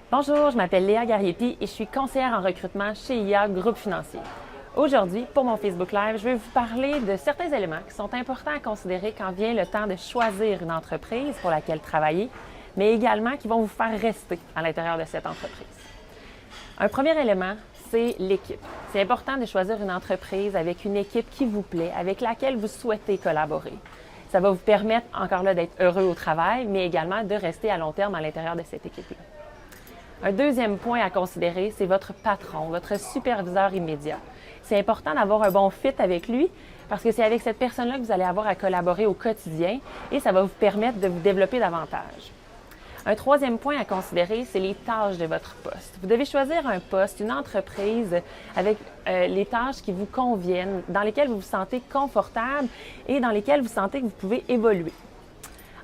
Bonjour, je m'appelle Léa Gariepi et je suis conseillère en recrutement chez IA Groupe Financier. Aujourd'hui, pour mon Facebook Live, je vais vous parler de certains éléments qui sont importants à considérer quand vient le temps de choisir une entreprise pour laquelle travailler, mais également qui vont vous faire rester à l'intérieur de cette entreprise. Un premier élément, c'est l'équipe. C'est important de choisir une entreprise avec une équipe qui vous plaît, avec laquelle vous souhaitez collaborer. Ça va vous permettre encore là d'être heureux au travail, mais également de rester à long terme à l'intérieur de cette équipe-là. Un deuxième point à considérer, c'est votre patron, votre superviseur immédiat. C'est important d'avoir un bon fit avec lui parce que c'est avec cette personne-là que vous allez avoir à collaborer au quotidien et ça va vous permettre de vous développer davantage. Un troisième point à considérer, c'est les tâches de votre poste. Vous devez choisir un poste, une entreprise avec les tâches qui vous conviennent, dans lesquelles vous vous sentez confortable et dans lesquelles vous sentez que vous pouvez évoluer.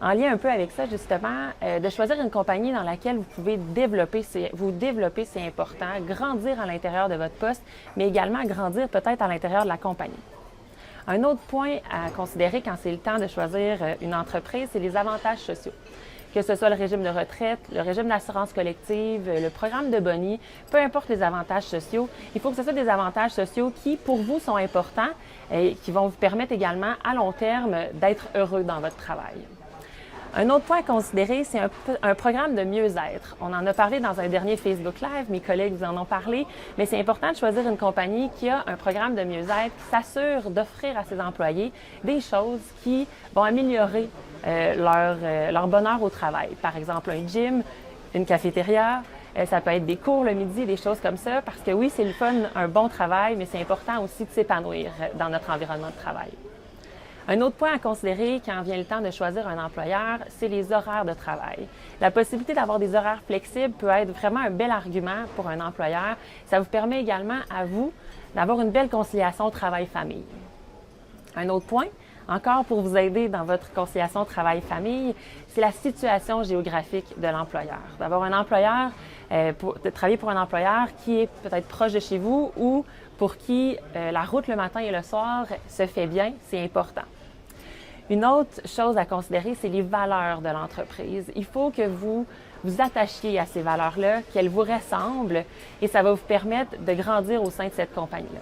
En lien un peu avec ça, justement, de choisir une compagnie dans laquelle vous pouvez vous développer, c'est important, grandir à l'intérieur de votre poste, mais également grandir peut-être à l'intérieur de la compagnie. Un autre point à considérer quand c'est le temps de choisir une entreprise, c'est les avantages sociaux. Que ce soit le régime de retraite, le régime d'assurance collective, le programme de boni, peu importe les avantages sociaux, il faut que ce soit des avantages sociaux qui, pour vous, sont importants et qui vont vous permettre également, à long terme, d'être heureux dans votre travail. Un autre point à considérer, c'est un programme de mieux-être. On en a parlé dans un dernier Facebook Live, mes collègues vous en ont parlé, mais c'est important de choisir une compagnie qui a un programme de mieux-être qui s'assure d'offrir à ses employés des choses qui vont améliorer leur bonheur au travail. Par exemple, un gym, une cafétéria, ça peut être des cours le midi, des choses comme ça, parce que oui, c'est le fun, un bon travail, mais c'est important aussi de s'épanouir dans notre environnement de travail. Un autre point à considérer quand vient le temps de choisir un employeur, c'est les horaires de travail. La possibilité d'avoir des horaires flexibles peut être vraiment un bel argument pour un employeur. Ça vous permet également à vous d'avoir une belle conciliation travail-famille. Un autre point, encore pour vous aider dans votre conciliation travail-famille, c'est la situation géographique de l'employeur. D'avoir un employeur, de travailler pour un employeur qui est peut-être proche de chez vous ou pour qui la route le matin et le soir se fait bien, c'est important. Une autre chose à considérer, c'est les valeurs de l'entreprise. Il faut que vous vous attachiez à ces valeurs-là, qu'elles vous ressemblent et ça va vous permettre de grandir au sein de cette compagnie-là.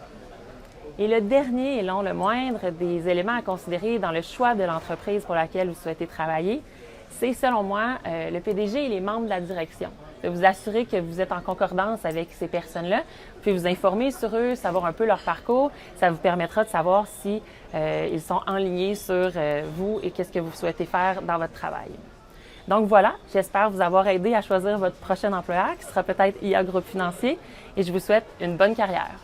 Et le dernier et non le moindre des éléments à considérer dans le choix de l'entreprise pour laquelle vous souhaitez travailler, c'est selon moi le PDG et les membres de la direction. De vous assurer que vous êtes en concordance avec ces personnes-là. Vous pouvez vous informer sur eux, savoir un peu leur parcours. Ça vous permettra de savoir si ils sont enlignés sur vous et qu'est-ce que vous souhaitez faire dans votre travail. Donc voilà, j'espère vous avoir aidé à choisir votre prochain employeur qui sera peut-être IA Groupe Financier et je vous souhaite une bonne carrière.